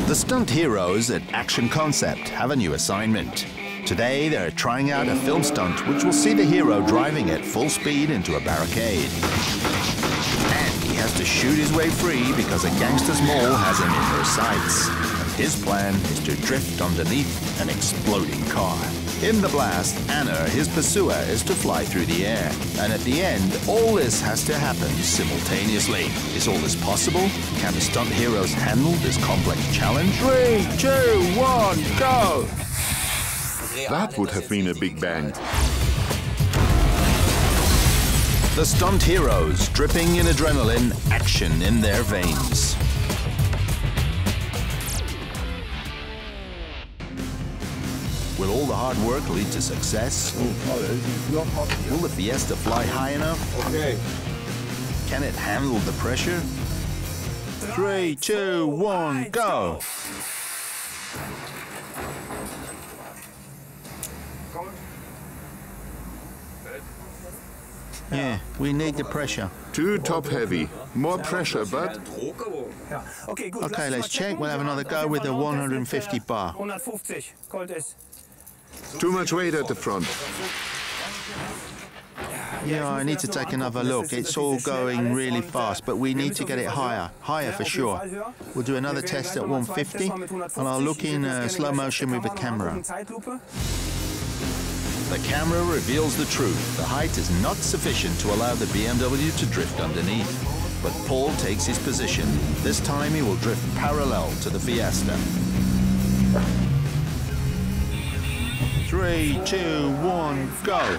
The Stunt Heroes at Action Concept have a new assignment. Today they're trying out a film stunt which will see the hero driving at full speed into a barricade. And he has to shoot his way free because a gangster's mole has him in their sights. And his plan is to drift underneath an exploding car. In the blast, Anna, his pursuer, is to fly through the air. And at the end, all this has to happen simultaneously. Is all this possible? Can the Stunt Heroes handle this complex challenge? 3, 2, 1, go! That would have been a big bang. The Stunt Heroes, dripping in adrenaline, action in their veins. Will all the hard work lead to success? Will the Fiesta fly high enough? Okay. Can it handle the pressure? 3, 2, 1, go! Yeah, we need the pressure. Too top-heavy. More pressure, but... Okay, let's check. We'll have another go with the 150 bar. Too much weight at the front. Yeah, I need to take another look. It's all going really fast, but we need to get it higher. Higher for sure. We'll do another test at 150, and I'll look in slow motion with the camera. The camera reveals the truth. The height is not sufficient to allow the BMW to drift underneath. But Paul takes his position. This time he will drift parallel to the Fiesta. 3, 2, 1, go!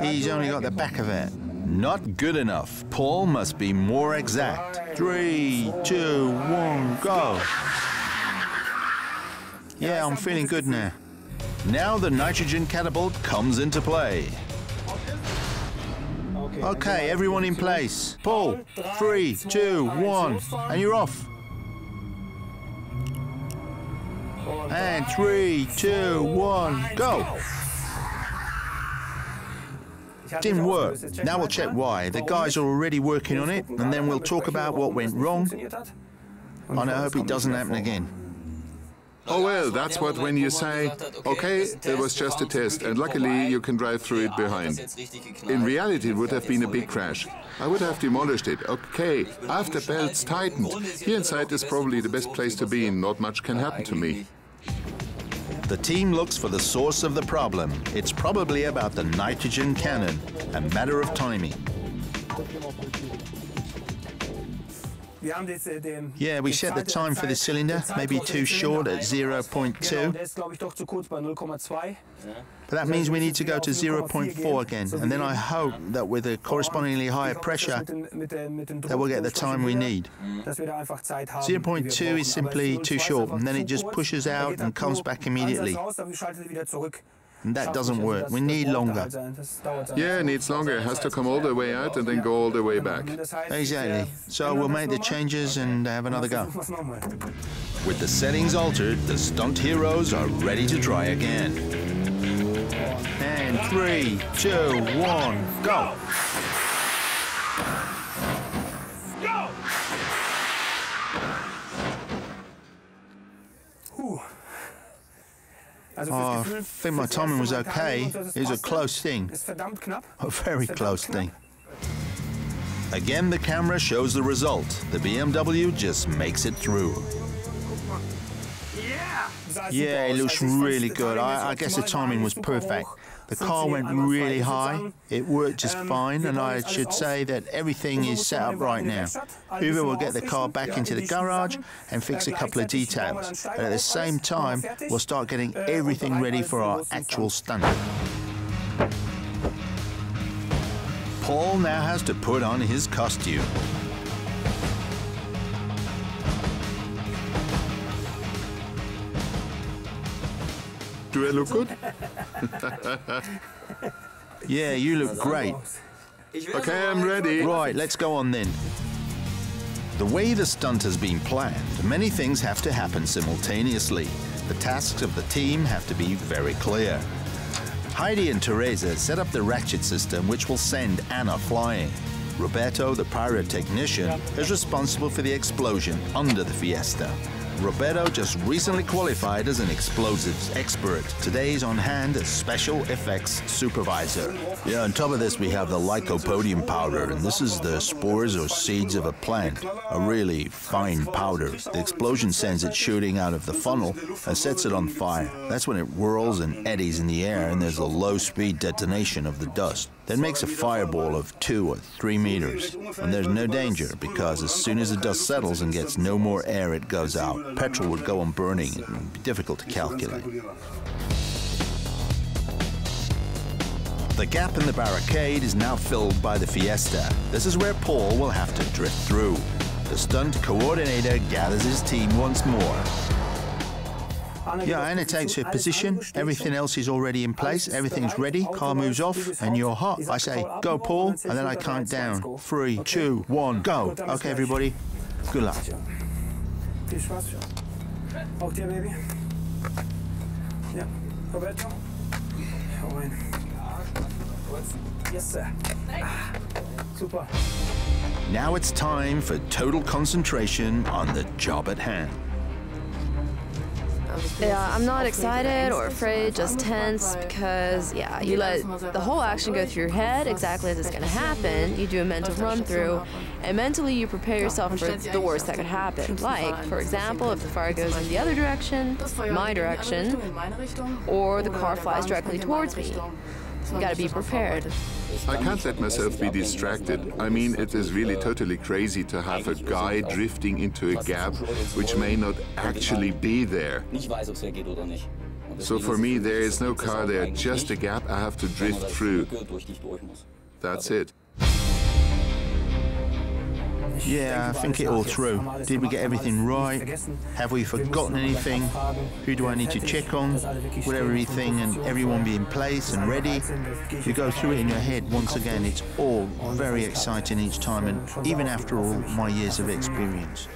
He's only got the back of it. Not good enough. Paul must be more exact. 3, 2, 1, go! Yeah, I'm feeling good now. Now the nitrogen catapult comes into play. Okay, everyone in place. Paul, 3, 2, 1, and you're off. And 3, 2, 1, go. Didn't work. Now we'll check why. The guys are already working on it, and then we'll talk about what went wrong. And I hope it doesn't happen again. Oh well, that's what when you say, okay, it was just a test, and luckily you can drive through it behind. In reality, it would have been a big crash. I would have demolished it. Okay, after belts tightened. Here inside is probably the best place to be, and not much can happen to me. The team looks for the source of the problem. It's probably about the nitrogen cannon, a matter of timing. Yeah, we set the time for the cylinder, maybe too short at 0.2. But that means we need to go to 0.4 again, and then I hope that with a correspondingly higher pressure, that we'll get the time we need. 0.2 is simply too short, and then it just pushes out and comes back immediately. And that doesn't work. We need longer. Yeah, it needs longer. It has to come all the way out and then go all the way back. Exactly. So we'll make the changes and have another go. With the settings altered, the Stunt Heroes are ready to try again. And 3, 2, 1, go! Oh, I think my timing was okay. It was a close thing. A very close thing. Again, the camera shows the result. The BMW just makes it through. Yeah, it looks really good. I guess the timing was perfect. The car went really high. It worked just fine, and I should say that everything is set up right now. Uwe will get the car back into the garage and fix a couple of details. But at the same time, we'll start getting everything ready for our actual stunt. Paul now has to put on his costume. Do I look good? Yeah, you look great. Okay, I'm ready. Right, let's go on then. The way the stunt has been planned, many things have to happen simultaneously. The tasks of the team have to be very clear. Heidi and Teresa set up the ratchet system which will send Anna flying. Roberto, the pyrotechnician, is responsible for the explosion under the Fiesta. Roberto just recently qualified as an explosives expert. Today he's on hand as special effects supervisor. Yeah, on top of this we have the lycopodium powder, and this is the spores or seeds of a plant, a really fine powder. The explosion sends it shooting out of the funnel and sets it on fire. That's when it whirls and eddies in the air, and there's a low-speed detonation of the dust. That makes a fireball of 2 or 3 meters. And there's no danger, because as soon as the dust settles and gets no more air, it goes out. Petrol would go on burning. It would be difficult to calculate. The gap in the barricade is now filled by the Fiesta. This is where Paul will have to drift through. The stunt coordinator gathers his team once more. Yeah, Anna takes her position. Everything else is already in place. Everything's ready. Car moves off, and you're hot. I say, go, Paul, and then I count down. 3, 2, 1, go. Okay, everybody. Good luck. Auch dir, Baby. Ja, Roberto. Hau rein. Yes, sir. Super. Now it's time for total concentration on the job at hand. Yeah, I'm not excited or afraid, just tense, because, yeah, you let the whole action go through your head exactly as it's going to happen. You do a mental run-through, and mentally you prepare yourself for the worst that could happen. Like, for example, if the fire goes in the other direction, my direction, or the car flies directly towards me. You gotta be prepared. I can't let myself be distracted. I mean, it is really totally crazy to have a guy drifting into a gap which may not actually be there. So for me, there is no car there, just a gap I have to drift through. That's it. Yeah, I think it all through. Did we get everything right? Have we forgotten anything? Who do I need to check on? Will everything and everyone be in place and ready? You go through it in your head once again. It's all very exciting each time, and even after all my years of experience.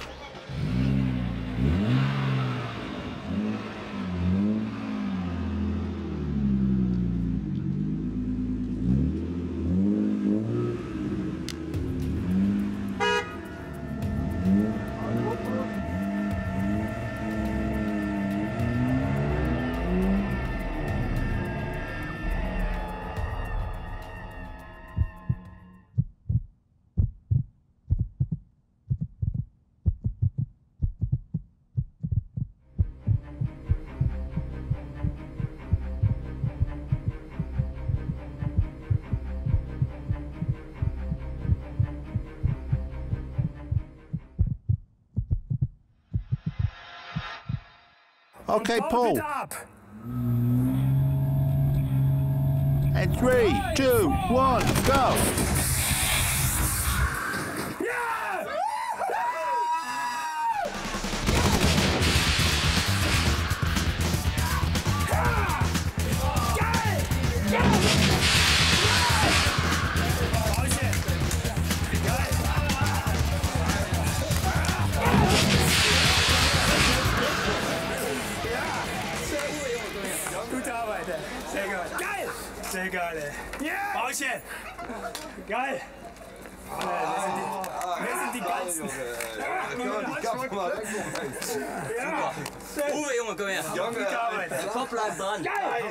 Okay, Paul. And 3, 2, 1, go! Sehr geil, ey. Pauschen! Geil! Wir sind die Geilsten. Ja. Uwe, Junge, komm her. Der Kopf bleibt dran. Geil.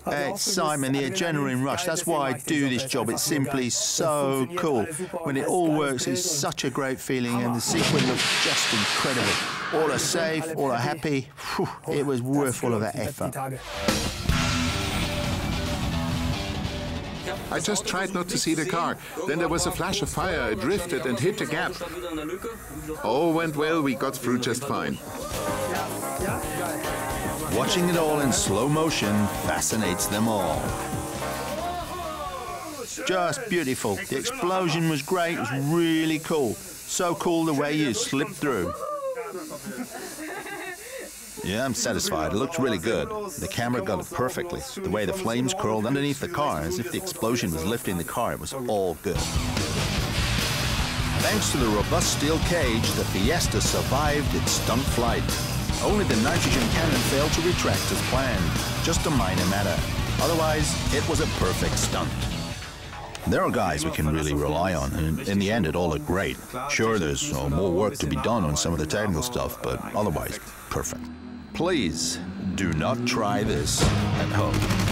Hey, Simon, the adrenaline rush, that's why I do this job. It's simply so cool. When it all works, it's such a great feeling, and the sequence looks just incredible. All are safe, all are happy. Whew, it was worth all of that effort. I just tried not to see the car. Then there was a flash of fire, it drifted and hit the gap. All went well, we got through just fine. Watching it all in slow motion fascinates them all. Just beautiful. The explosion was great, it was really cool. So cool the way you slipped through. Yeah, I'm satisfied. It looked really good. The camera got it perfectly. The way the flames curled underneath the car, as if the explosion was lifting the car, it was all good. Thanks to the robust steel cage, the Fiesta survived its stunt flight. Only the nitrogen cannon failed to retract as planned. Just a minor matter. Otherwise, it was a perfect stunt. There are guys we can really rely on, and in the end it all looked great. Sure, there's more work to be done on some of the technical stuff, but otherwise, perfect. Please do not try this at home.